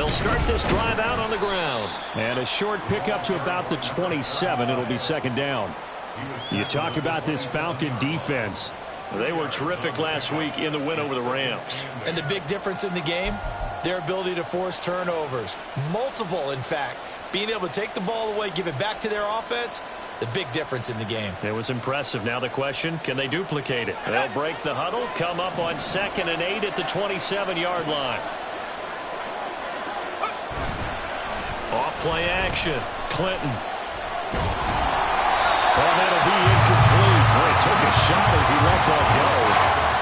They'll start this drive out on the ground. And a short pickup to about the 27. It'll be second down. You talk about this Falcon defense. They were terrific last week in the win over the Rams. And the big difference in the game, their ability to force turnovers. Multiple, in fact. Being able to take the ball away, give it back to their offense, the big difference in the game. It was impressive. Now the question, can they duplicate it? They'll break the huddle, come up on 2nd and 8 at the 27-yard line. Off-play action. Clinton. Well, that'll be incomplete. Boy, he took a shot as he let that go.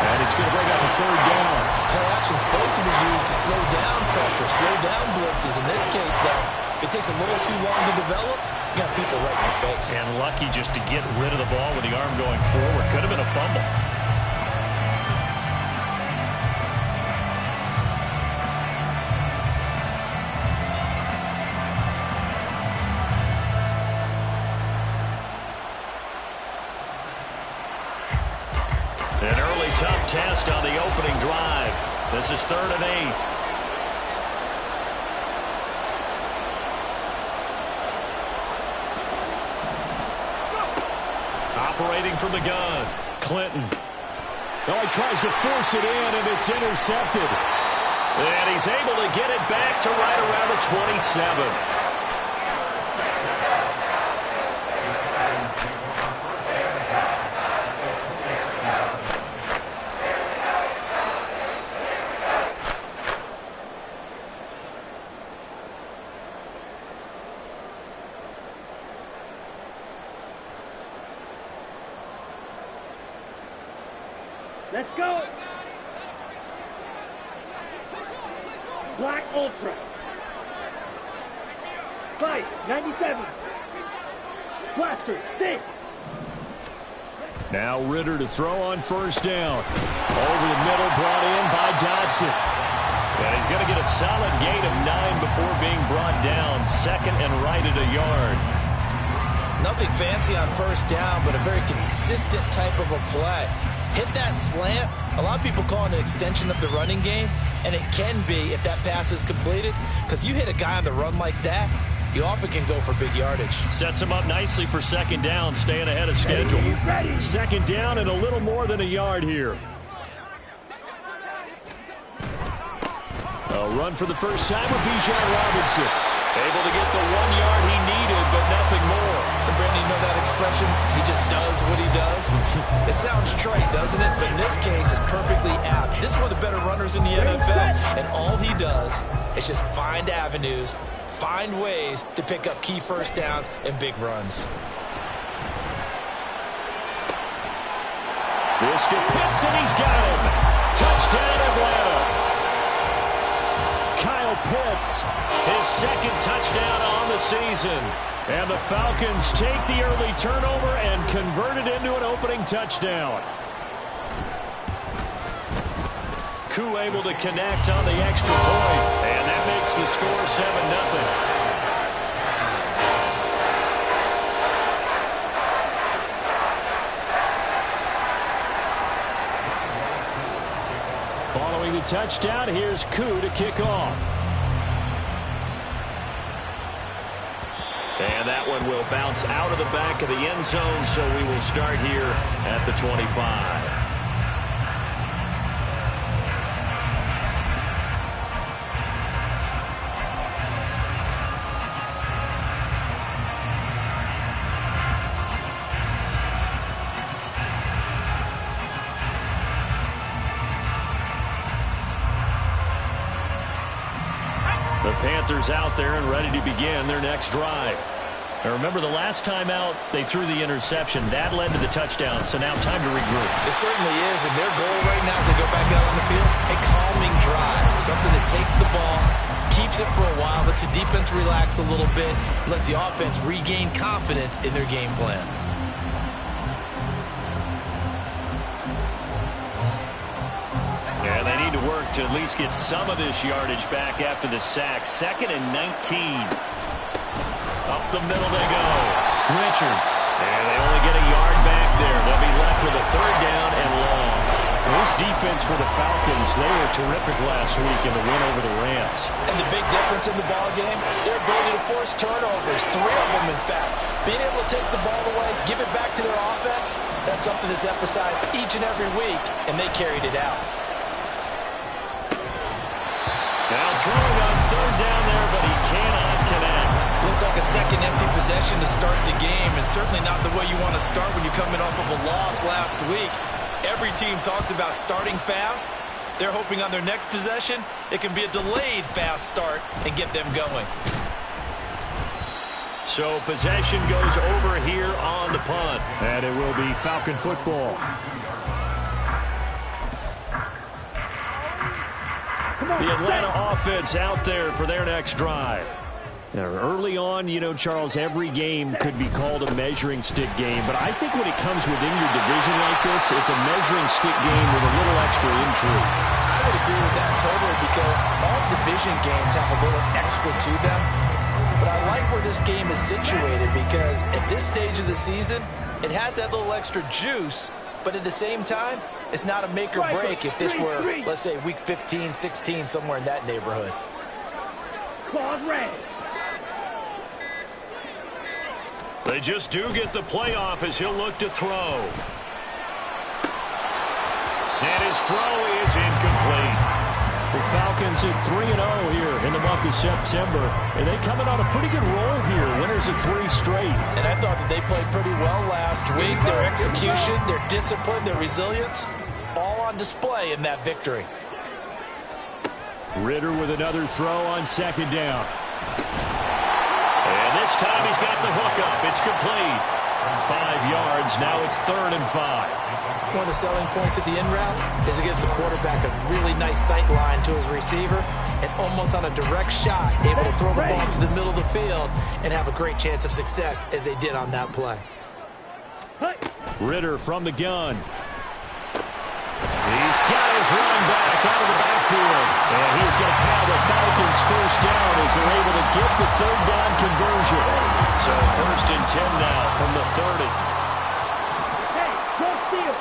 And it's going to bring up a 3rd down. Play action is supposed to be used to slow down pressure, slow down blitzes. In this case, though, if it takes a little too long to develop, you got people right in your face. And lucky just to get rid of the ball with the arm going forward. Could have been a fumble. An early tough test on the opening drive. This is 3rd and 8. Operating from the gun. Clinton. Oh, he tries to force it in, and it's intercepted. And he's able to get it back to right around the 27. Let's go. Black Ultra. Fight, 97. Blaster, 6. Now Ritter to throw on 1st down. Over the middle, brought in by Dodson. And he's going to get a solid gain of 9 before being brought down. 2nd and right at a yard. Nothing fancy on 1st down, but a very consistent type of a play. Hit that slant. A lot of people call it an extension of the running game, and it can be if that pass is completed, because you hit a guy on the run like that, you often can go for big yardage. Sets him up nicely for 2nd down, staying ahead of schedule. Ready. 2nd down and a little more than a yard here. A run for the first time with Bijan Robinson. Able to get the 1 yard he needed, but nothing more. And Brandon, you know that expression? He just does what he does. It sounds trite, doesn't it? But in this case, it's perfectly apt. This is one of the better runners in the NFL, and all he does is just find avenues, find ways to pick up key 1st downs and big runs. This to Pitts, and he's got him. Touchdown, Atlanta. Kyle Pitts, his 2nd touchdown on the season. And the Falcons take the early turnover and convert it into an opening touchdown. Koo able to connect on the extra point. And that makes the score 7-0. Following the touchdown, here's Koo to kick off. And that one will bounce out of the back of the end zone, so we will start here at the 25. The Panthers out there and ready to begin their next drive. Now remember, the last time out, they threw the interception. That led to the touchdown, so now time to regroup. It certainly is, and their goal right now as they go back out on the field, a calming drive, something that takes the ball, keeps it for a while, lets the defense relax a little bit, lets the offense regain confidence in their game plan. Yeah, they need to work to at least get some of this yardage back after the sack. 2nd and 19. Up the middle they go. Richard. And they only get a yard back there. They'll be left with a 3rd down and long. This defense for the Falcons, they were terrific last week in the win over the Rams. And the big difference in the ball game, their ability to force turnovers, 3 of them in fact. Being able to take the ball away, give it back to their offense, that's something that's emphasized each and every week, and they carried it out. Now throwing on third down there, but he cannot connect. Looks like a second empty possession to start the game, and certainly not the way you want to start when you're coming off of a loss last week. Every team talks about starting fast. They're hoping on their next possession, it can be a delayed fast start and get them going. So possession goes over here on the punt. And it will be Falcon football. The Atlanta offense out there for their next drive. Now, early on, you know, Charles, every game could be called a measuring stick game. But I think when it comes within your division like this, it's a measuring stick game with a little extra intrigue. I would agree with that totally because all division games have a little extra to them. But I like where this game is situated because at this stage of the season, it has that little extra juice. But at the same time, it's not a make or break if this were, let's say, week 15, 16, somewhere in that neighborhood. Claude Ray. They just do get the playoff as he'll look to throw. And his throw is incomplete. The Falcons at 3-0 here in the month of September. And they coming on a pretty good roll here. Winners of 3 straight. And I thought that they played pretty well last week. Their execution, their discipline, their resilience, all on display in that victory. Ridder with another throw on second down. And this time he's got the hook up. It's complete. 5 yards. Now it's 3rd and 5. One of the selling points at the end route is it gives the quarterback a really nice sight line to his receiver and almost on a direct shot able to throw the ball to the middle of the field and have a great chance of success as they did on that play. Ridder from the gun. He's got his running back out of the backfield. And he's going to have the Falcons first down as they're able to get the 3rd down conversion. So 1st and 10 now from the 30. Hey, don't steal.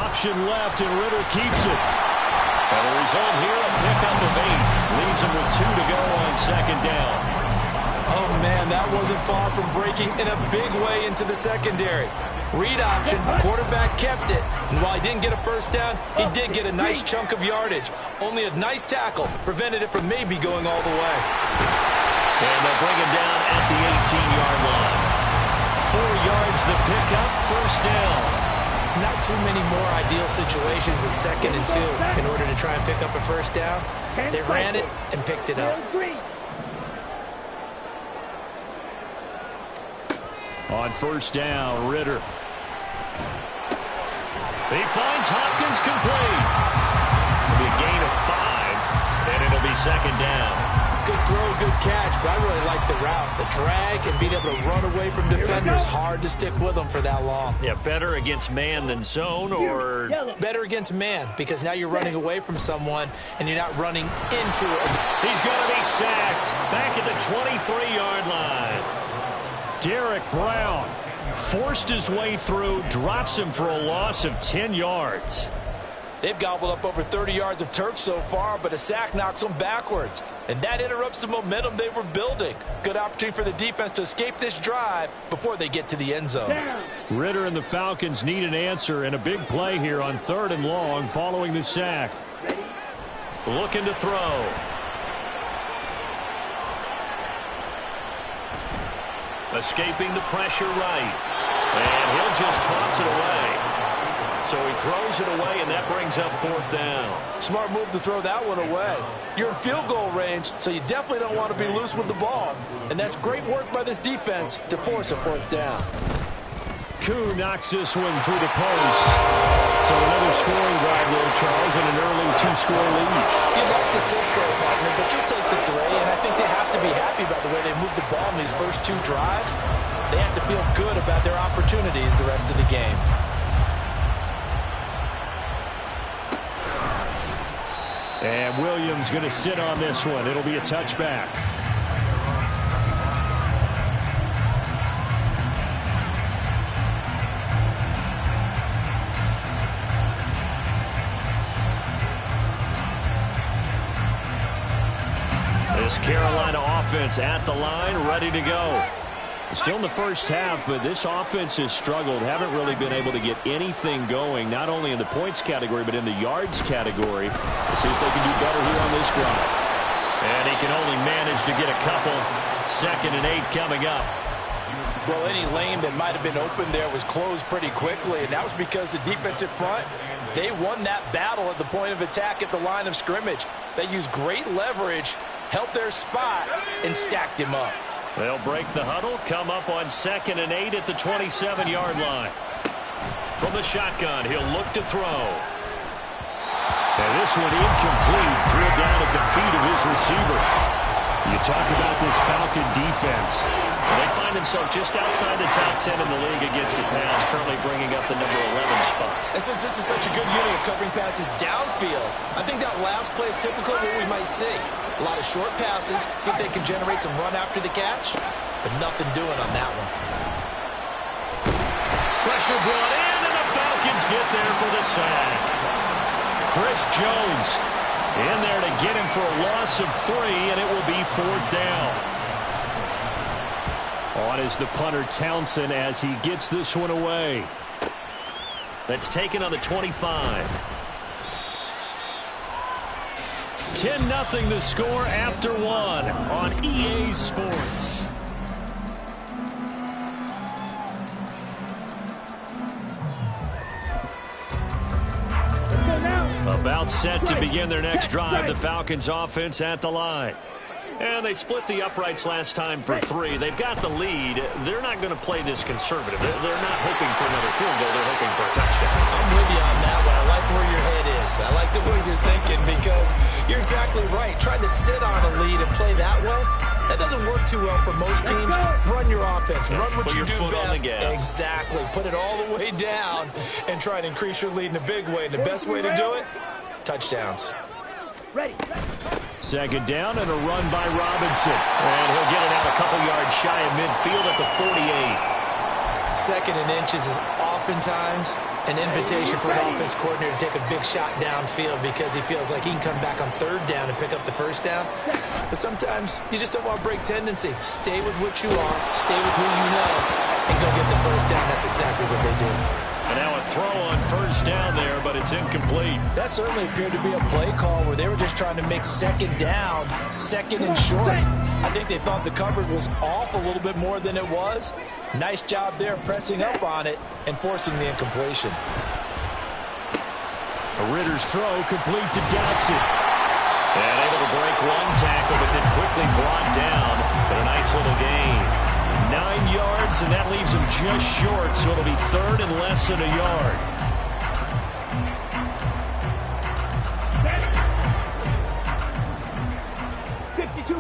Option left, and Ridder keeps it. And the result here, a pickup of 8. Leaves him with 2 to go on 2nd down. Oh, man, that wasn't far from breaking in a big way into the secondary. Read option, quarterback kept it. And while he didn't get a first down, he did get a nice chunk of yardage. Only a nice tackle prevented it from maybe going all the way. And they'll bring him down at the 18-yard line. 4 yards the pickup, 1st down. Not too many more ideal situations in 2nd and 2 in order to try and pick up a first down. They ran it and picked it up. On 1st down, Ridder. He finds Hopkins complete. It'll be a gain of 5, and it'll be 2nd down. Good throw, good catch, but I really like the route. The drag and being able to run away from defenders. Hard to stick with them for that long. Yeah, better against man than zone, or better against man because now you're running away from someone and you're not running into it. He's going to be sacked back at the 23-yard line. Derek Brown forced his way through, drops him for a loss of 10 yards. They've gobbled up over 30 yards of turf so far, but a sack knocks them backwards. And that interrupts the momentum they were building. Good opportunity for the defense to escape this drive before they get to the end zone. Ridder and the Falcons need an answer and a big play here on 3rd and long following the sack. Looking to throw. Escaping the pressure right. And he'll just toss it away. So he throws it away, and that brings up 4th down. Smart move to throw that one away. You're in field goal range, so you definitely don't want to be loose with the ball. And that's great work by this defense to force a 4th down. Koo knocks this one through the post. So another scoring drive there, Charles, and an early 2-score lead. You'd like the 6 there, partner, but you'll take the 3, and I think they have to be happy about the way they moved the ball in these first 2 drives. They have to feel good about their opportunities the rest of the game. And Williams going to sit on this one. It'll be a touchback. Carolina offense at the line, ready to go. Still in the first half, but this offense has struggled. Haven't really been able to get anything going, not only in the points category, but in the yards category. Let's see if they can do better here on this drive. And he can only manage to get a couple. 2nd and 8 coming up. Well, any lane that might have been open there was closed pretty quickly, and that was because the defensive front, they won that battle at the point of attack at the line of scrimmage. They used great leverage, held their spot, and stacked him up. They'll break the huddle, come up on 2nd and 8 at the 27-yard line. From the shotgun, he'll look to throw. And this one incomplete, threw it down at the feet of his receiver. You talk about this Falcon defense. They find themselves just outside the top 10 in the league against the pass, currently bringing up the number 11 spot. And since this is such a good unit of covering passes downfield, I think that last play is typical of what we might see. A lot of short passes, see if they can generate some run after the catch, but nothing doing on that one. Pressure brought in, and the Falcons get there for the sack. Chris Jones in there to get him for a loss of 3, and it will be 4th down. On is the punter Townsend as he gets this one away. That's taken on the 25. 10-0 the score after 1 on EA Sports. About set to begin their next drive, the Falcons offense at the line. And they split the uprights last time for 3. They've got the lead. They're not going to play this conservative. They're not hoping for another field goal. They're hoping for a touchdown. I'm with you on that one. I like where your head is. I like the way you're thinking because you're exactly right. Trying to sit on a lead and play that way, that doesn't work too well for most teams. Run your offense. Run what you do best. Exactly. Put it all the way down and try to increase your lead in a big way. And the best way to do it, touchdowns. Ready. 2nd down and a run by Robinson. And he'll get it out a couple yards shy of midfield at the 48. 2nd and inches is oftentimes an invitation for an offense coordinator to take a big shot downfield because he feels like he can come back on 3rd down and pick up the 1st down. But sometimes you just don't want to break tendency. Stay with what you are, stay with who you know, and go get the 1st down. That's exactly what they did. And now a throw on 1st down there, but it's incomplete. That certainly appeared to be a play call where they were just trying to make 2nd down, 2nd and short. I think they thought the coverage was off a little bit more than it was. Nice job there pressing up on it and forcing the incompletion. Ritter's throw complete to Dotson. And able to break one tackle, but then quickly brought down. But a nice little gain. 9 yards, and that leaves him just short, so it'll be 3rd and less than a yard.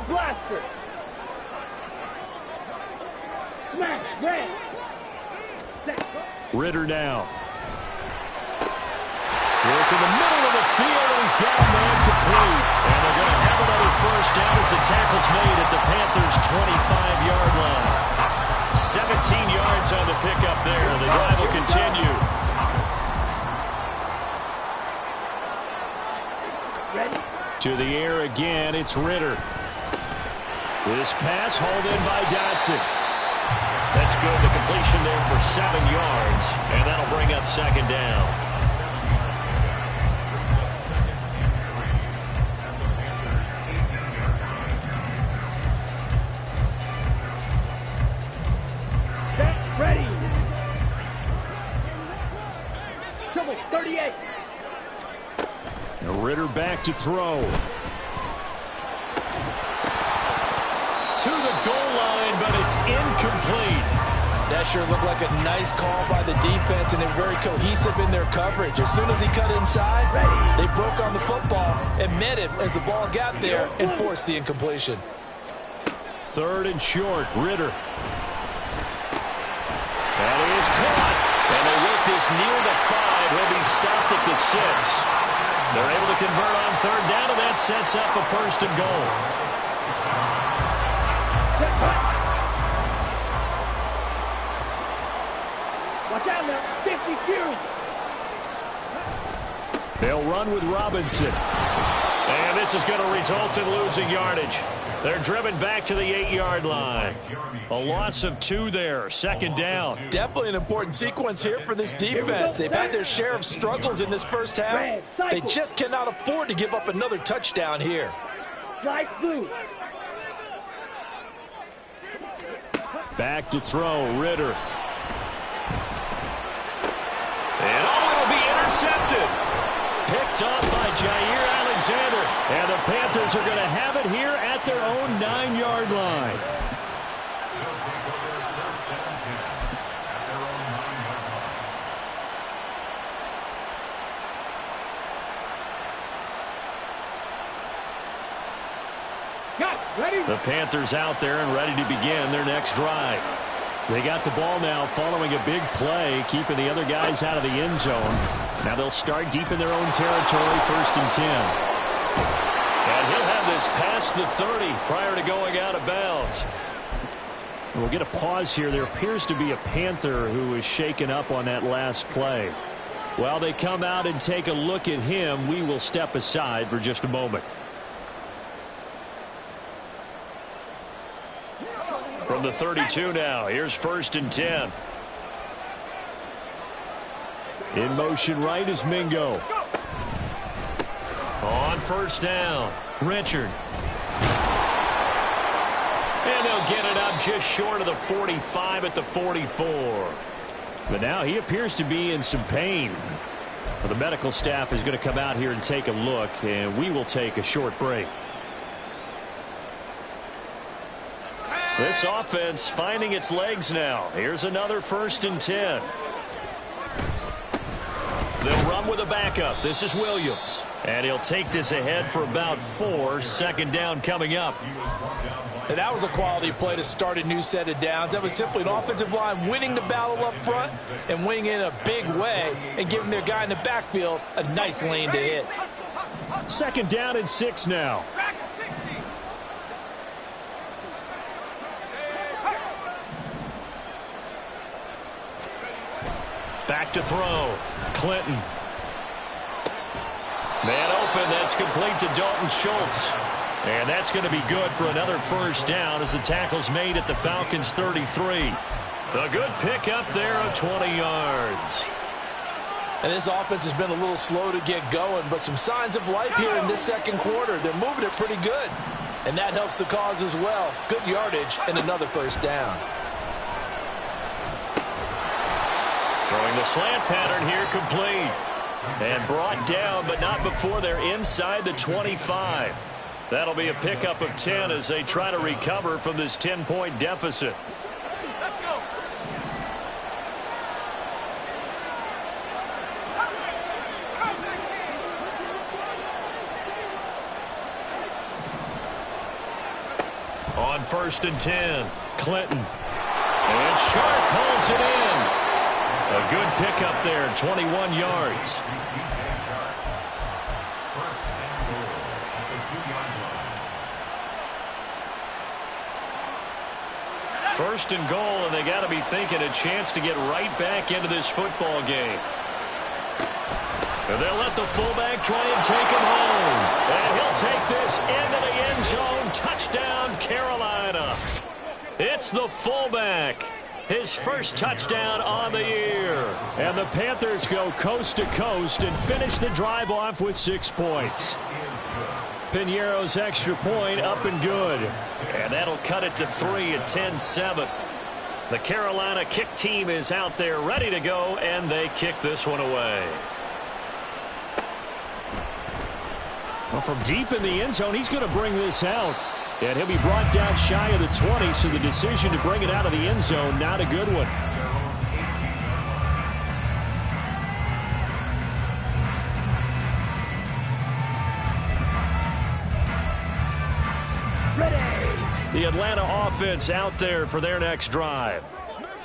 Blaster. Smash. Red. Ritter now. Work in the middle of the field, and he's got a man complete. And they're going to have another 1st down as the tackle's made at the Panthers' 25-yard line. 17 yards on the pickup there. The drive will continue. Ready? To the air again, it's Ritter. This pass hauled in by Dotson. That's good. The completion there for 7 yards, and that'll bring up 2nd down. Ready. Trouble 38. Now Ritter back to throw. To the goal line, but it's incomplete. That sure looked like a nice call by the defense, and they're very cohesive in their coverage. As soon as he cut inside, they broke on the football and met him as the ball got there and forced the incompletion. 3rd and short, Ritter. That is caught. And they work this near the 5. He'll be stopped at the 6. They're able to convert on 3rd down, and that sets up a 1st and goal. Watch out now. 50 Fury. They'll run with Robinson. And this is going to result in losing yardage. They're driven back to the 8-yard line. A loss of 2 there. Second down. Definitely an important sequence here for this defense. They've had their share of struggles in this first half. They just cannot afford to give up another touchdown here. Slide blue. Back to throw, Ritter. And it'll be intercepted. Picked up by Jair Alexander. And the Panthers are going to have it here at their own 9-yard line. Ready? The Panthers out there and ready to begin their next drive. They got the ball now following a big play, keeping the other guys out of the end zone. Now they'll start deep in their own territory, 1st and 10. And he'll have this past the 30 prior to going out of bounds. We'll get a pause here. There appears to be a Panther who is shaken up on that last play. While they come out and take a look at him, we will step aside for just a moment. From the 32 now, here's 1st and 10. In motion right is Mingo. On 1st down, Richard. And they'll get it up just short of the 45 at the 44. But now he appears to be in some pain. Well, the medical staff is going to come out here and take a look, and we will take a short break. This offense finding its legs now. Here's another 1st and 10. They'll run with a backup. This is Williams. And he'll take this ahead for about 4. 2nd down coming up. And that was a quality play to start a new set of downs. That was simply an offensive line winning the battle up front and winning in a big way and giving their guy in the backfield a nice lane to hit. 2nd down and 6 now. Back to throw. Clinton. Man open. That's complete to Dalton Schultz. And that's going to be good for another 1st down as the tackle's made at the Falcons' 33. A good pick up there of 20 yards. And this offense has been a little slow to get going, but some signs of life here in this 2nd quarter. They're moving it pretty good. And that helps the cause as well. Good yardage and another 1st down. Throwing the slant pattern here complete. And brought down, but not before they're inside the 25. That'll be a pickup of 10 as they try to recover from this 10-point deficit. Let's go. On 1st and 10, Clinton. And Sharp holds it in. A good pickup there, 21 yards. 1st and goal, and they got to be thinking a chance to get right back into this football game. And they'll let the fullback try and take him home. And he'll take this into the end zone. Touchdown, Carolina. It's the fullback. His first touchdown on the year. And the Panthers go coast to coast and finish the drive off with 6 points. Piñeiro's extra point up and good. And that'll cut it to 3 at 10-7. The Carolina kick team is out there ready to go, and they kick this one away. Well, from deep in the end zone, he's going to bring this out. And he'll be brought down shy of the 20, so the decision to bring it out of the end zone, not a good one. Ready. The Atlanta offense out there for their next drive.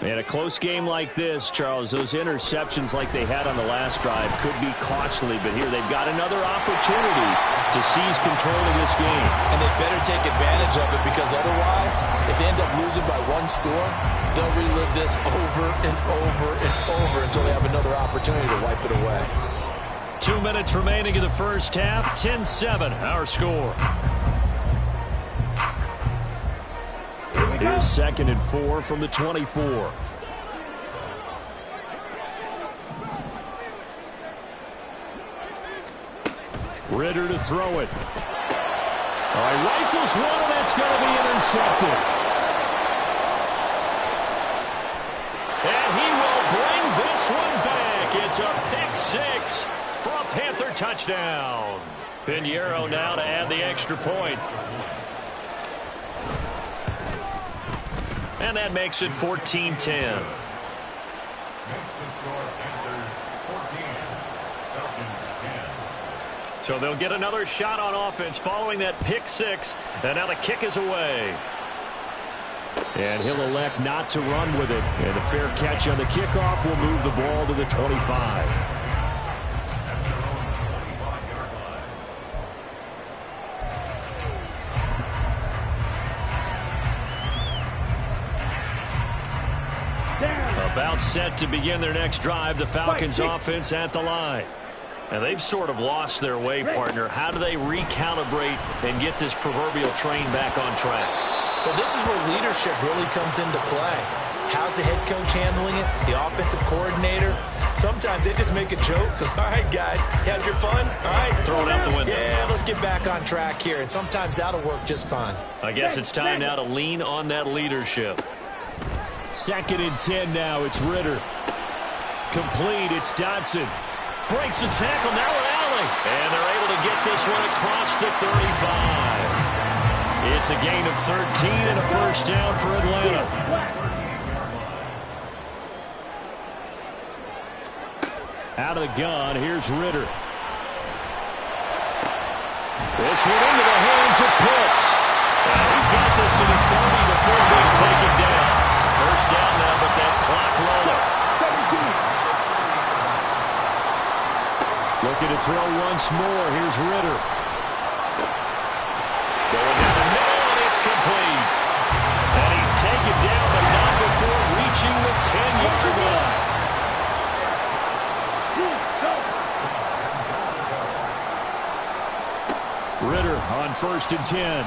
And a close game like this, Charles, those interceptions like they had on the last drive could be costly, but here they've got another opportunity to seize control of this game. And they better take advantage of it, because otherwise, if they end up losing by 1 score, they'll relive this over and over and over until they have another opportunity to wipe it away. 2 minutes remaining in the first half, 10-7, our score. Here's 2nd and 4 from the 24. Ridder to throw it. All right, rifles one, and that's going to be intercepted. And he will bring this one back. It's a pick six for a Panther touchdown. Pinheiro now to add the extra point. And that makes it 14-10. Makes the score Panthers 14, Falcons 10. So they'll get another shot on offense following that pick six. And now the kick is away. And he'll elect not to run with it. And the fair catch on the kickoff will move the ball to the 25. About set to begin their next drive. The Falcons offense at the line. And they've sort of lost their way, partner. How do they recalibrate and get this proverbial train back on track? Well, this is where leadership really comes into play. How's the head coach handling it? The offensive coordinator? Sometimes they just make a joke. All right, guys, you had your fun? All right. Throw it out the window. Yeah, let's get back on track here. And sometimes that'll work just fine. I guess it's time now to lean on that leadership. 2nd and 10 now. It's Ridder. Complete. It's Dotson. Breaks the tackle. Now an alley. And they're able to get this one across the 35. It's a gain of 13 and a first down for Atlanta. Out of the gun. Here's Ridder. This one into the hands of Pitts. And he's got this to the 30 before being taken down. First down now, but that clock rolling. Looking to throw once more. Here's Ridder. Going down the middle, and it's complete. And he's taken down, but not before reaching the 10-yard line. Ridder on 1st and 10.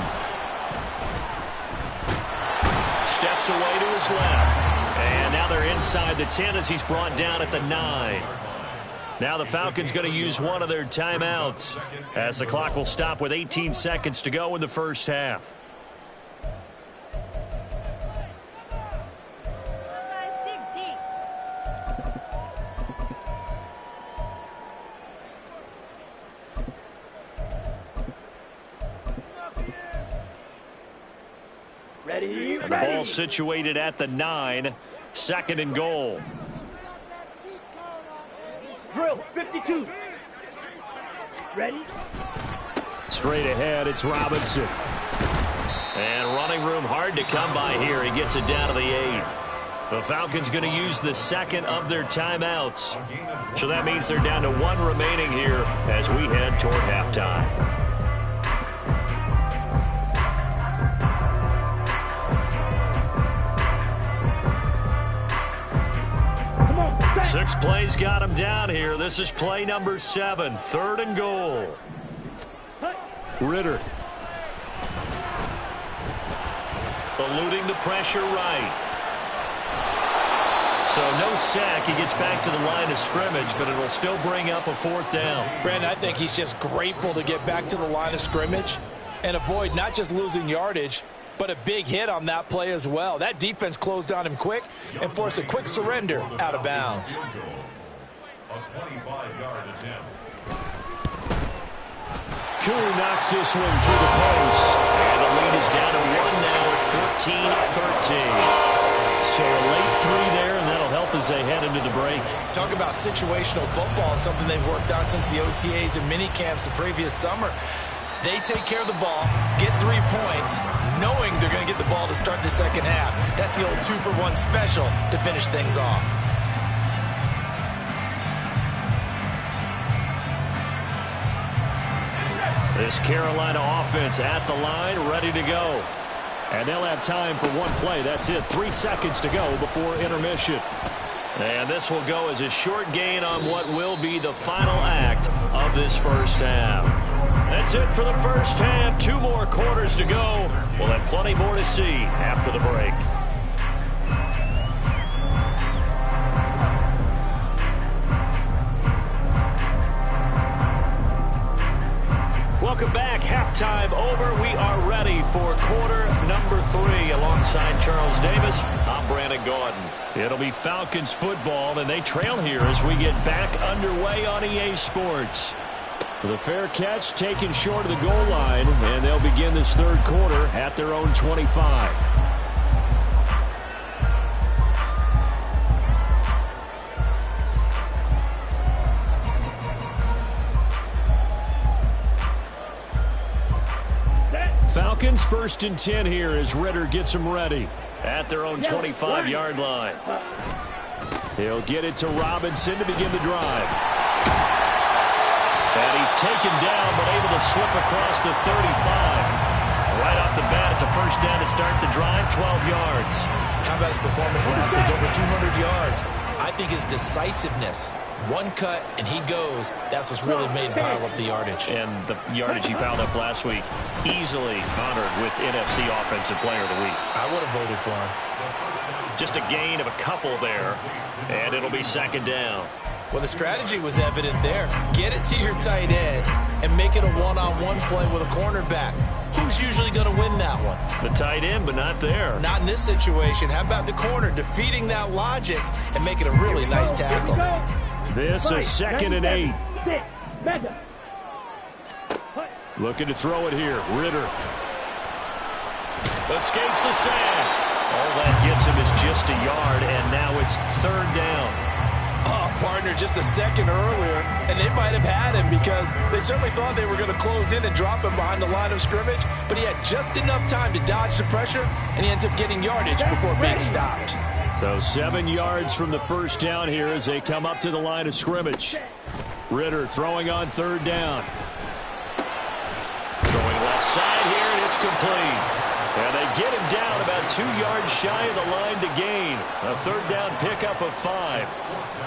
Steps away to his left. And now they're inside the 10 as he's brought down at the 9. Now the Falcons going to use one of their timeouts as the clock will stop with 18 seconds to go in the first half. Ready? And the ball situated at the 9. 2nd and goal. Drill, 52. Ready? Straight ahead, it's Robinson. And running room hard to come by here. He gets it down to the 8. The Falcons going to use the 2nd of their timeouts. So that means they're down to 1 remaining here as we head toward halftime. Come on, 6 plays got him down here. This is play number 7, 3rd and goal. Ridder. Eluding the pressure right. So no sack. He gets back to the line of scrimmage, but it'll still bring up a 4th down. Brandon, I think he's just grateful to get back to the line of scrimmage and avoid not just losing yardage, but a big hit on that play as well. That defense closed on him quick and forced a quick surrender out of bounds. A 25-yard attempt. Koo knocks this one through the post. And the lead is down to 1 now at 14-13. So a late 3 there, and that'll help as they head into the break. Talk about situational football and something they've worked on since the OTAs and mini camps the previous summer. They take care of the ball, get 3 points, knowing they're going to get the ball to start the second half. That's the old 2-for-1 special to finish things off. This Carolina offense at the line, ready to go. And they'll have time for 1 play. That's it. 3 seconds to go before intermission. And this will go as a short gain on what will be the final act of this first half. That's it for the first half. 2 more quarters to go. We'll have plenty more to see after the break. Welcome back. Halftime over. We are ready for quarter number 3. Alongside Charles Davis, I'm Brandon Gaudin. It'll be Falcons football, and they trail here as we get back underway on EA Sports. The fair catch taken short of the goal line, and they'll begin this third quarter at their own 25. Falcons 1st and 10 here as Ridder gets them ready at their own 25-yard line. He'll get it to Robinson to begin the drive. And he's taken down but able to slip across the 35. Right off the bat, it's a first down to start the drive, 12 yards. How about his performance last week? Over 200 yards. I think his decisiveness. One cut, and he goes. That's what's really made him pile up the yardage. And the yardage he piled up last week, easily honored with NFC Offensive Player of the Week. I would have voted for him. Just a gain of a couple there, and it'll be 2nd down. Well, the strategy was evident there. Get it to your tight end and make it a one-on-one play with a cornerback. Who's usually going to win that one? The tight end, but not there. Not in this situation. How about the corner defeating that logic and making a really nice tackle? This is 2nd and 8. Looking to throw it here. Ridder escapes the sack. All that gets him is just a yard, and now it's 3rd down. Oh, partner, just a second earlier, and they might have had him because they certainly thought they were going to close in and drop him behind the line of scrimmage, but he had just enough time to dodge the pressure, and he ends up getting yardage before being stopped. So 7 yards from the first down here as they come up to the line of scrimmage. Ridder throwing on 3rd down. Throwing left side here, and it's complete. And they get him down about 2 yards shy of the line to gain. A 3rd down pickup of 5.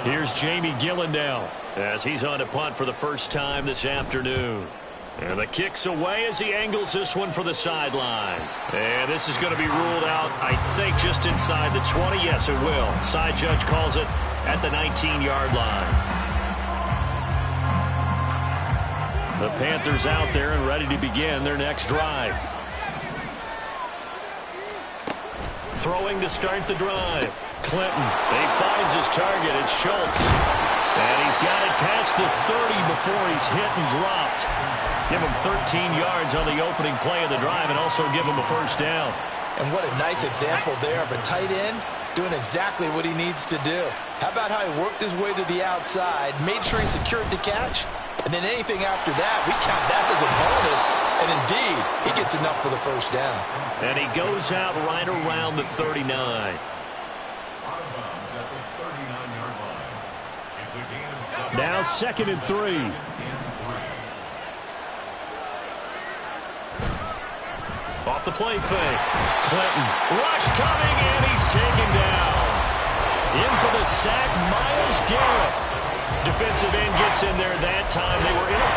Here's Jamie Gillen as he's on to punt for the first time this afternoon. And the kick's away as he angles this one for the sideline. And this is going to be ruled out, I think, just inside the 20. Yes, it will. Side judge calls it at the 19-yard line. The Panthers out there and ready to begin their next drive. Throwing to start the drive. Clinton. He finds his target. It's Schultz. And he's got it past the 30 before he's hit and dropped. Give him 13 yards on the opening play of the drive and also give him a first down. And what a nice example there of a tight end doing exactly what he needs to do. How about how he worked his way to the outside, made sure he secured the catch, and then anything after that, we count that as a bonus. And indeed, he gets enough for the first down. And he goes out right around the 39. Now 2nd and 3. Off the play fake. Clinton. Rush coming, and he's taken down. In for the sack, Myles Garrett. Defensive end gets in there that time. They were in a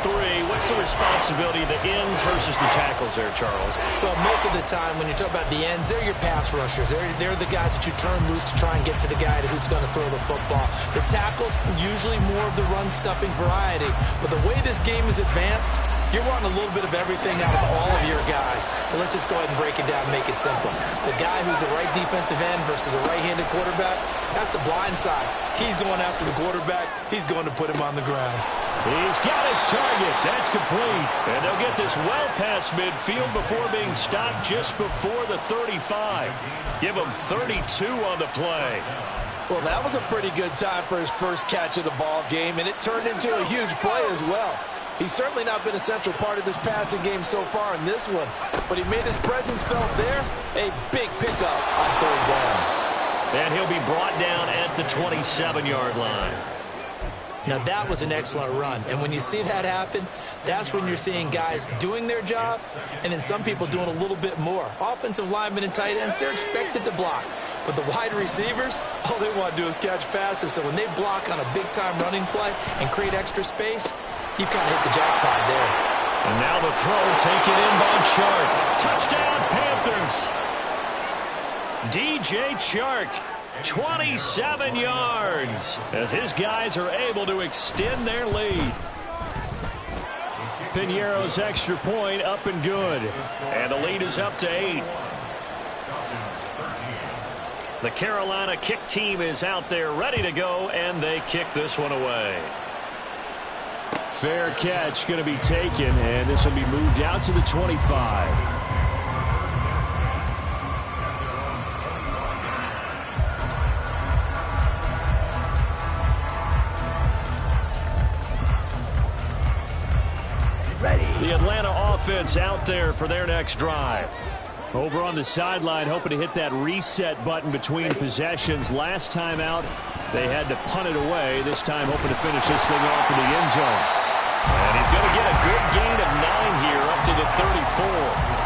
4-3. What's the responsibility of the ends versus the tackles there, Charles? Well, most of the time when you talk about the ends, they're your pass rushers. They're the guys that you turn loose to try and get to the guy who's going to throw the football. The tackles, usually more of the run-stuffing variety. But the way this game is advanced, you're wanting a little bit of everything out of all of your guys. But let's just go ahead and break it down and make it simple. The guy who's the right defensive end versus a right-handed quarterback, that's the blind side. He's going after the quarterback. He's going to put him on the ground. He's got his target. That's complete. And they'll get this well past midfield before being stopped just before the 35. Give him 32 on the play. Well, that was a pretty good time for his first catch of the ball game, and it turned into a huge play as well. He's certainly not been a central part of this passing game so far in this one, but he made his presence felt there. A big pickup on 3rd down. And he'll be brought down at the 27-yard line. Now, that was an excellent run. And when you see that happen, that's when you're seeing guys doing their job and then some people doing a little bit more. Offensive linemen and tight ends, they're expected to block. But the wide receivers, all they want to do is catch passes. So when they block on a big-time running play and create extra space, you've kind of hit the jackpot there. And now the throw taken in by Chark. Touchdown, Panthers. DJ Chark, 27 yards, as his guys are able to extend their lead. Piñeiro's extra point up and good. And the lead is up to 8. The Carolina kick team is out there ready to go, and they kick this one away. Fair catch going to be taken, and this will be moved out to the 25. The Atlanta offense out there for their next drive. Over on the sideline, hoping to hit that reset button between possessions. Last time out, they had to punt it away. This time, hoping to finish this thing off in the end zone. And he's going to get a good gain of 9 here up to the 34.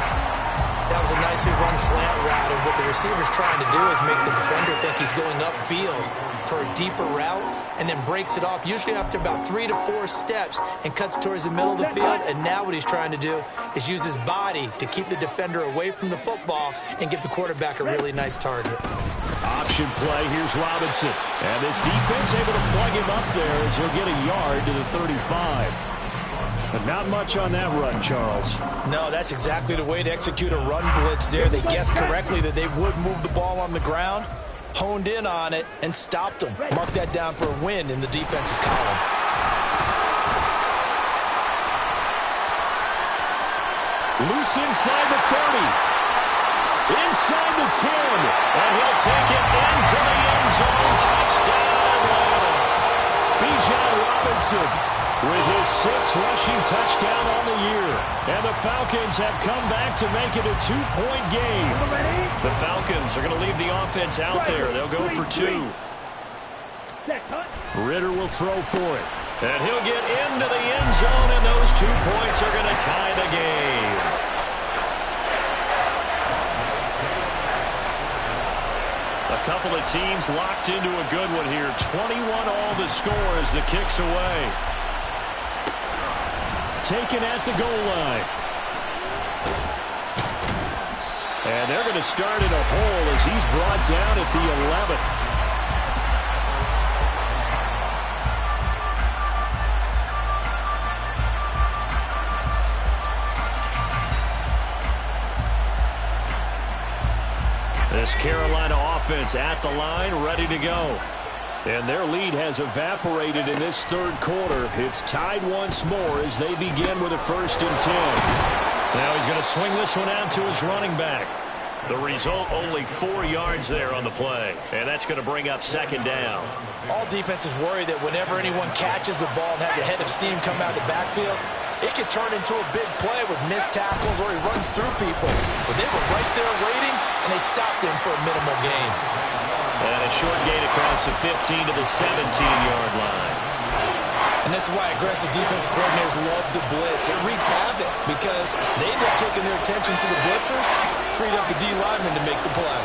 That was a nicely run slant route, and what the receiver's trying to do is make the defender think he's going upfield for a deeper route, and then breaks it off, usually after about 3 to 4 steps, and cuts towards the middle of the field. And now what he's trying to do is use his body to keep the defender away from the football and give the quarterback a really nice target. Option play, here's Robinson. And this defense able to plug him up there as he'll get a yard to the 35. But not much on that run, Charles. No, that's exactly the way to execute a run blitz there. They guessed correctly that they would move the ball on the ground, honed in on it, and stopped them. Mark that down for a win in the defense's column. Loose inside the 30. Inside the 10. And he'll take it into the end zone. Touchdown, Atlanta. Bijan Robinson with his 6th rushing touchdown on the year. And the Falcons have come back to make it a 2-point game. The Falcons are going to leave the offense out there. They'll go for 2. Ritter will throw for it. And he'll get into the end zone, and those 2 points are going to tie the game. A couple of teams locked into a good one here. 21 all the score as the kick's away. Taken at the goal line. And they're going to start in a hole as he's brought down at the 11th. This Carolina offense at the line, ready to go. And their lead has evaporated in this third quarter. It's tied once more as they begin with a 1st and 10. Now he's going to swing this one out to his running back. The result, only 4 yards there on the play. And that's going to bring up 2nd down. All defenses worry that whenever anyone catches the ball and has a head of steam come out of the backfield, it can turn into a big play with missed tackles or he runs through people. But they were right there waiting, and they stopped him for a minimal gain. And a short gain across the 15 to the 17-yard line. And this is why aggressive defensive coordinators love to blitz. It wreaks havoc because they end up taking their attention to the blitzers, freed up the D lineman to make the play.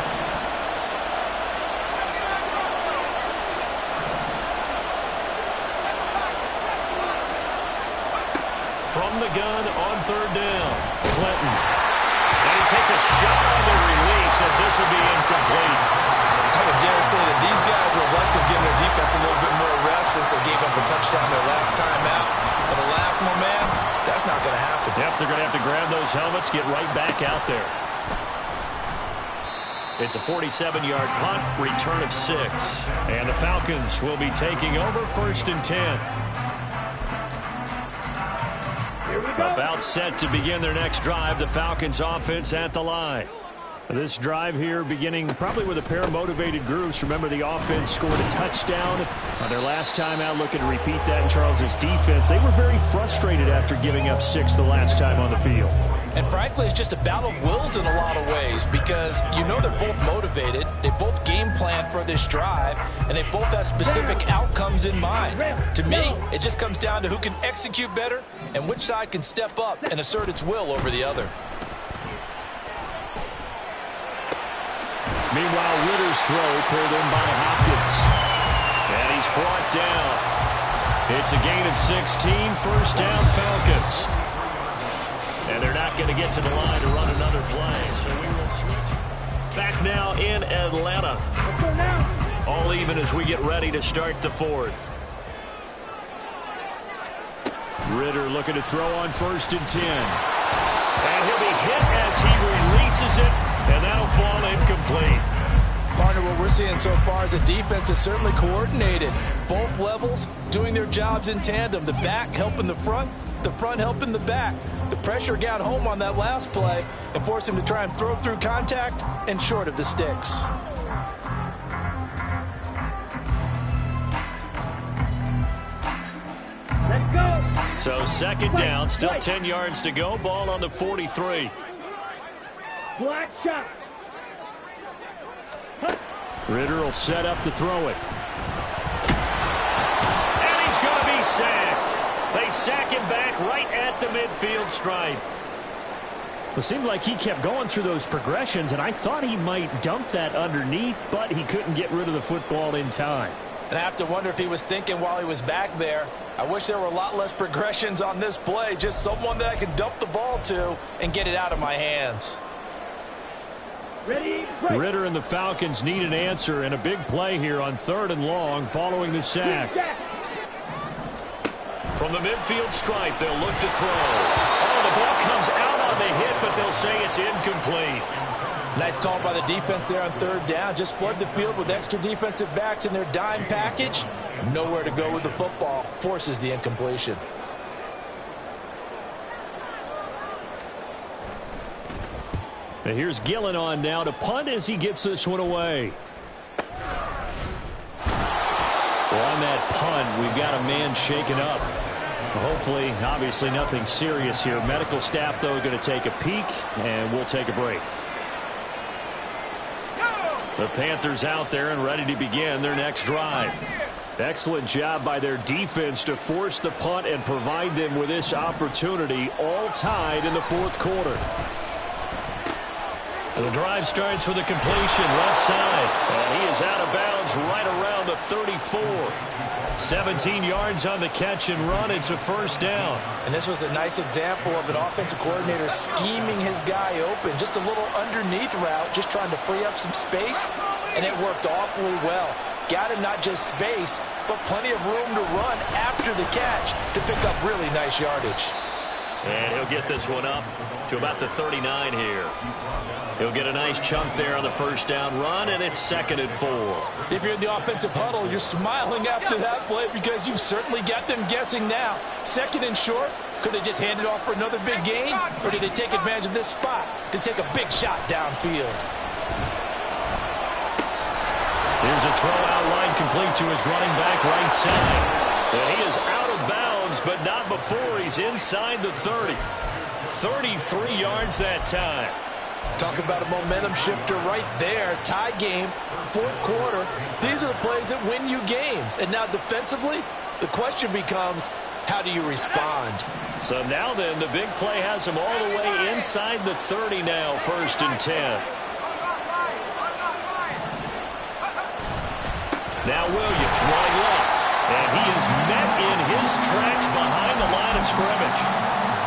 From the gun on 3rd down, Clinton. And he takes a shot on the release as this will be incomplete. I would dare say that these guys would have liked to have given their defense a little bit more rest since they gave up a touchdown their last time out. But alas, my man, that's not going to happen. Yep, they're going to have to grab those helmets, get right back out there. It's a 47-yard punt, return of 6. And the Falcons will be taking over 1st and 10. About set to begin their next drive. The Falcons offense at the line. This drive here beginning probably with a pair of motivated groups. Remember, the offense scored a touchdown on their last time out. Looking to repeat that in Charles's defense. They were very frustrated after giving up 6 the last time on the field. And frankly, it's just a battle of wills in a lot of ways because you know they're both motivated. They both game plan for this drive, and they both have specific outcomes in mind. To me, it just comes down to who can execute better and which side can step up and assert its will over the other. Meanwhile, Ritter's throw pulled in by Hopkins. And he's brought down. It's a gain of 16, 1st down Falcons. And they're not going to get to the line to run another play. So we will switch. Back now in Atlanta. All even as we get ready to start the fourth. Ridder looking to throw on 1st and 10. And he'll be hit as he releases it, and that'll fall incomplete. Partner, what we're seeing so far is the defense is certainly coordinated. Both levels doing their jobs in tandem. The back helping the front helping the back. The pressure got home on that last play and forced him to try and throw through contact and short of the sticks. Let's go. So 2nd down, still 10 yards to go. Ball on the 43. Black shot. Ridder will set up to throw it. And he's going to be sacked. They sack him back right at the midfield stripe. It seemed like he kept going through those progressions, and I thought he might dump that underneath, but he couldn't get rid of the football in time. And I have to wonder if he was thinking while he was back there, I wish there were a lot less progressions on this play, just someone that I could dump the ball to and get it out of my hands. Ready, Ridder and the Falcons need an answer, and a big play here on 3rd and long following the sack. From the midfield stripe, they'll look to throw. Oh, the ball comes out on the hit, but they'll say it's incomplete. Nice call by the defense there on 3rd down. Just flood the field with extra defensive backs in their dime package. Nowhere to go with the football. Forces the incompletion. And here's Gillen on now to punt as he gets this one away. Well, on that punt, we've got a man shaken up. Hopefully, obviously nothing serious here. Medical staff, though, going to take a peek, and we'll take a break. The Panthers out there and ready to begin their next drive. Excellent job by their defense to force the punt and provide them with this opportunity, all tied in the 4th quarter. And the drive starts with a completion left side. And he is out of bounds right around the 34. 17 yards on the catch and run. It's a 1st down. And this was a nice example of an offensive coordinator scheming his guy open. Just a little underneath route, just trying to free up some space. And it worked awfully well. Got him not just space, but plenty of room to run after the catch to pick up really nice yardage. And he'll get this one up to about the 39 here. He'll get a nice chunk there on the 1st down run, and it's 2nd and 4. If you're in the offensive huddle, you're smiling after that play because you've certainly got them guessing now. 2nd and short, could they just hand it off for another big gain, or did they take advantage of this spot to take a big shot downfield? Here's a throw out line complete to his running back right side. And he is out of bounds, but not before he's inside the 30. 33 yards that time. Talk about a momentum shifter right there. Tie game, 4th quarter. These are the plays that win you games. And now defensively, the question becomes, how do you respond? So now then, the big play has him all the way inside the 30 now, 1st and 10. Now Williams running left. And he is met in his tracks behind the line of scrimmage.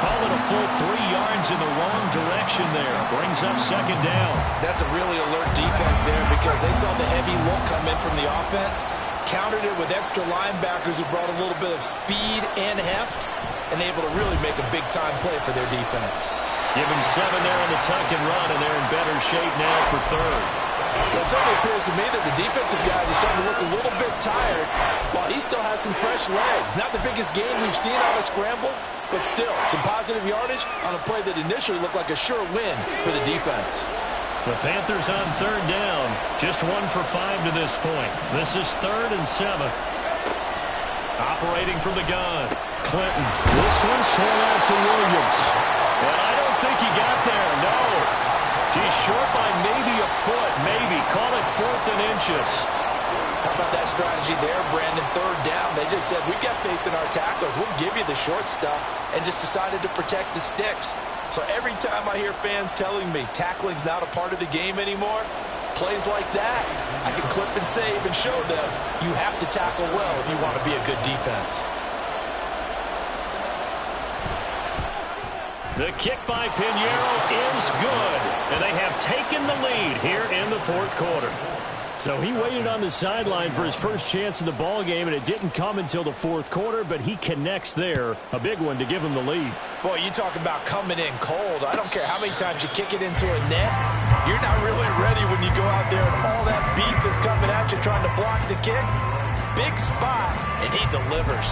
Call it a full 3 yards in the wrong direction there. Brings up 2nd down. That's a really alert defense there because they saw the heavy look come in from the offense, countered it with extra linebackers who brought a little bit of speed and heft, and able to really make a big-time play for their defense. Give him 7 there on the tuck and run, and they're in better shape now for 3rd. Well, it certainly appears to me that the defensive guys are starting to look a little bit tired while he still has some fresh legs. Not the biggest gain we've seen on a scramble, but still some positive yardage on a play that initially looked like a sure win for the defense. The Panthers on 3rd down. Just 1 for 5 to this point. This is 3rd and 7. Operating from the gun. Clinton. This one swung out to Williams. And I don't think he got there, no. He's short by maybe a foot, maybe. Call it 4th and inches. How about that strategy there, Brandon? 3rd down. They just said, we've got faith in our tacklers. We'll give you the short stuff, and just decided to protect the sticks. So every time I hear fans telling me tackling's not a part of the game anymore, plays like that, I can clip and save and show them you have to tackle well if you want to be a good defense. The kick by Pinheiro is good, and they have taken the lead here in the fourth quarter. So he waited on the sideline for his first chance in the ball game, and it didn't come until the fourth quarter, but he connects there, a big one to give him the lead. Boy, you talk about coming in cold. I don't care how many times you kick it into a net. You're not really ready when you go out there and all that beef is coming at you trying to block the kick. Big spot, and he delivers.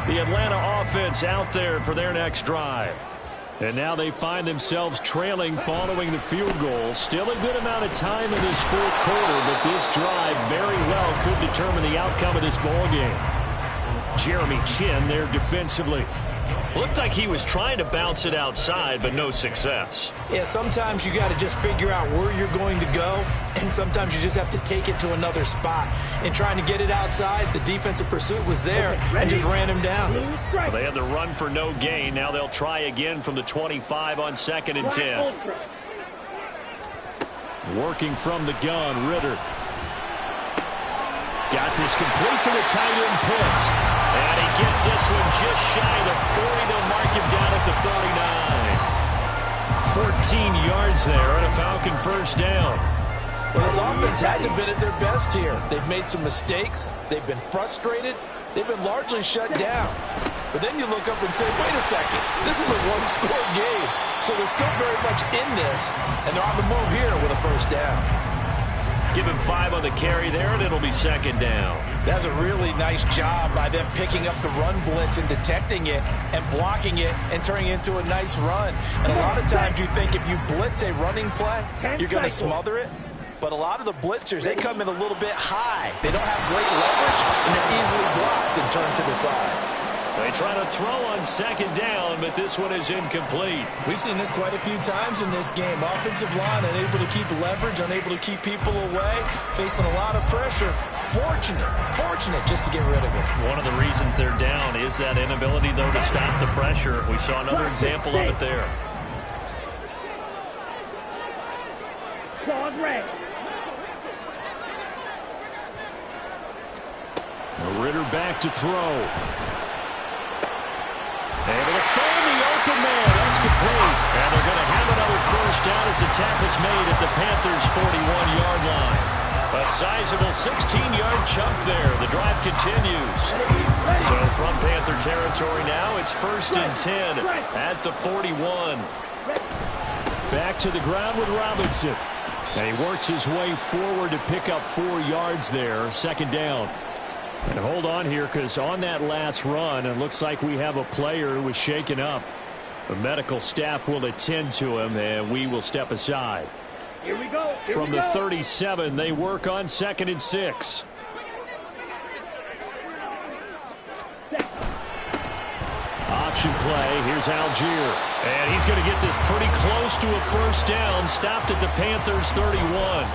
The Atlanta offense out there for their next drive. And now they find themselves trailing following the field goal. Still a good amount of time in this fourth quarter, but this drive very well could determine the outcome of this ball game. Jeremy Chinn there defensively. Looked like he was trying to bounce it outside, but no success. Yeah, sometimes you got to just figure out where you're going to go, and sometimes you just have to take it to another spot. And trying to get it outside, the defensive pursuit was there and just ran him down. Well, they had the run for no gain. Now they'll try again from the 25 on 2nd and 10. Working from the gun, Ritter. Got this complete to the tight end Pitts. And he gets this one just shy of the 40. They'll mark him down at the 39. 14 yards there on a Falcon first down. Well, this offense hasn't been at their best here. They've made some mistakes. They've been frustrated. They've been largely shut down. But then you look up and say, wait a second, this is a one-score game. So they're still very much in this, and they're on the move here with a first down. Give him 5 on the carry there, and it'll be 2nd down. That's a really nice job by them picking up the run blitz and detecting it and blocking it and turning it into a nice run. And a lot of times you think if you blitz a running play, you're going to smother it. But a lot of the blitzers, they come in a little bit high. They don't have great leverage, and they're easily blocked and turned to the side. They try to throw on 2nd down, but this one is incomplete. We've seen this quite a few times in this game. Offensive line unable to keep leverage, unable to keep people away, facing a lot of pressure. Fortunate just to get rid of it. One of the reasons they're down is that inability, though, to stop the pressure. We saw another example of it there. Ritter back to throw. Able to find the open man. That's complete. And they're going to have another first down as the tackle's made at the Panthers' 41-yard line. A sizable 16-yard chunk there. The drive continues. So from Panther territory now, it's 1st and 10 at the 41. Back to the ground with Robinson. And he works his way forward to pick up 4 yards there. 2nd down. And hold on here, because on that last run, it looks like we have a player who was shaken up. The medical staff will attend to him, and we will step aside. Here we go. From the 37, they work on 2nd and 6. Option play. Here's Algier. And he's going to get this pretty close to a first down. Stopped at the Panthers' 31.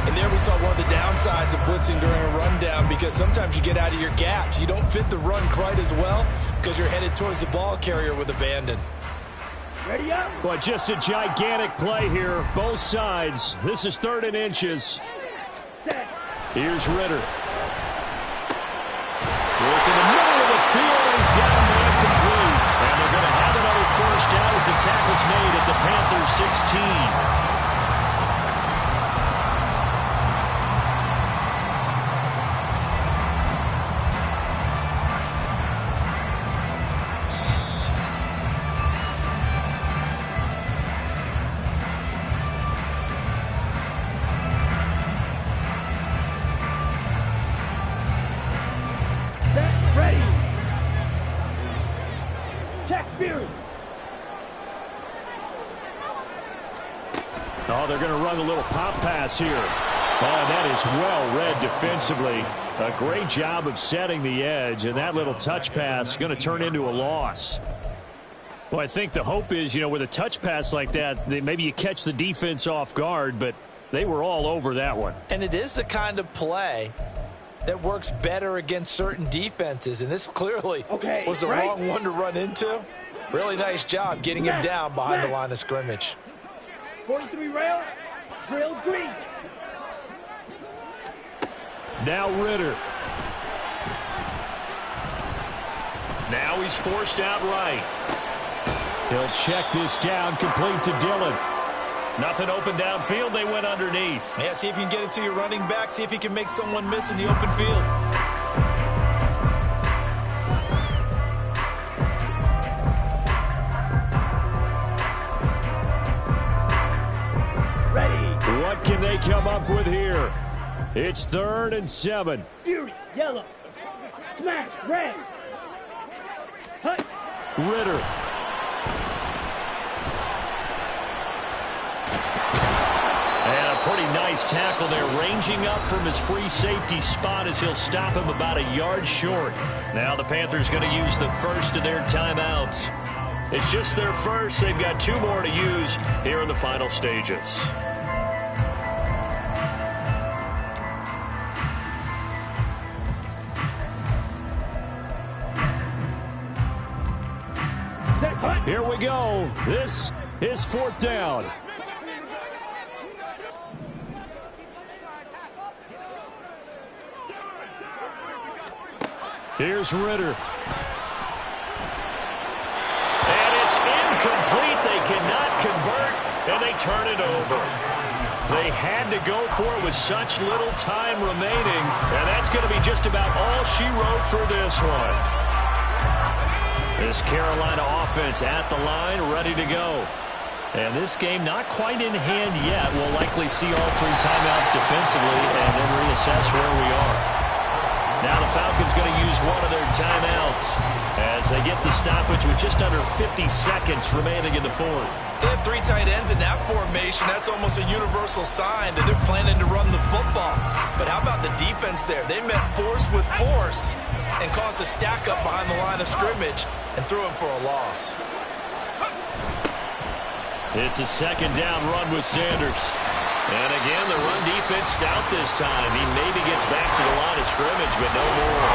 And there we saw one of the downsides of blitzing during a rundown, because sometimes you get out of your gaps. You don't fit the run quite as well because you're headed towards the ball carrier with abandon. Ready up. Boy, just a gigantic play here. Both sides. This is 3rd and inches. Here's Ritter. Work in the middle of the field, and he's got him man complete. And they're going to have another first down as the tackle's made at the Panthers' 16. Oh, they're going to run a little pop pass here. Oh, that is well read defensively. A great job of setting the edge, and that little touch pass is going to turn into a loss. Well, I think the hope is, with a touch pass like that, maybe you catch the defense off guard, but they were all over that one. And it is the kind of play that works better against certain defenses, and this clearly was the wrong one to run into. Really nice job getting him down behind the line of scrimmage. 43 rail, drill green. Now Ritter. Now he's forced out right. He'll check this down, complete to Dillon. Nothing open downfield. They went underneath. Yeah, see if you can get it to your running back. See if he can make someone miss in the open field. Ready. What can they come up with here? It's 3rd and 7. Fury, yellow. Smash, red. Hut. Ritter. And a pretty nice tackle there, ranging up from his free safety spot as he'll stop him about a yard short. Now the Panthers going to use the first of their timeouts. It's just their first. They've got 2 more to use here in the final stages. Here we go. This is 4th down. Here's Ritter. And it's incomplete. They cannot convert, and they turn it over. They had to go for it with such little time remaining, and that's going to be just about all she wrote for this one. This Carolina offense at the line, ready to go. And this game not quite in hand yet. We'll likely see all 3 timeouts defensively and then reassess where we are. Now the Falcons going to use one of their timeouts as they get the stoppage with just under 50 seconds remaining in the 4th. They have 3 tight ends in that formation. That's almost a universal sign that they're planning to run the football. But how about the defense there? They met force with force and caused a stack up behind the line of scrimmage and threw him for a loss. It's a 2nd down run with Sanders. And again, the run defense stout this time. He maybe gets back to the line of scrimmage, but no more.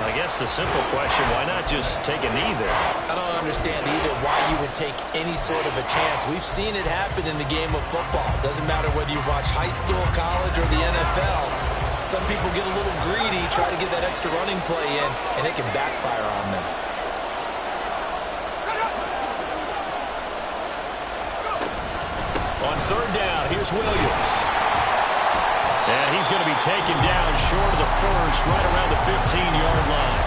I guess the simple question, why not just take a knee there? I don't understand either why you would take any sort of a chance. We've seen it happen in the game of football. Doesn't matter whether you watch high school, college, or the NFL. Some people get a little greedy, try to get that extra running play in, and it can backfire on them. On 3rd down, here's Williams. And he's going to be taken down short of the first, right around the 15-yard line.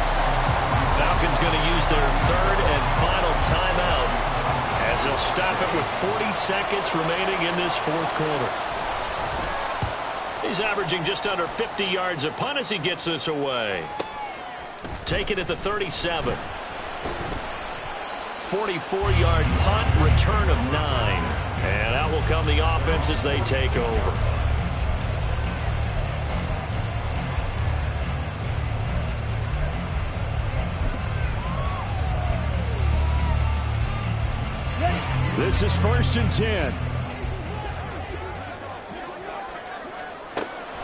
Falcons going to use their 3rd and final timeout as they'll stop it with 40 seconds remaining in this 4th quarter. He's averaging just under 50 yards a punt as he gets this away. Take it at the 37. 44-yard punt, return of 9. And out will come the offense as they take over. This is 1st and 10.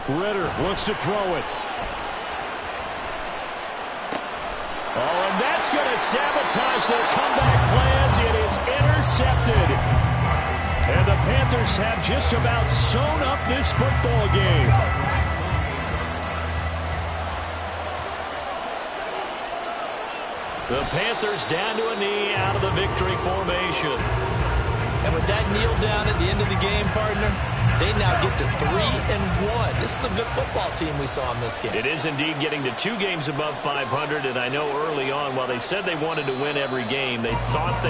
Ritter looks to throw it. Oh, and that's going to sabotage their comeback plans. It is intercepted. And the Panthers have just about sewn up this football game. The Panthers down to a knee out of the victory formation. And with that kneel down at the end of the game, partner, they now get to 3-1. This is a good football team we saw in this game. It is indeed getting to 2 games above 500, and I know early on, while they said they wanted to win every game, they thought they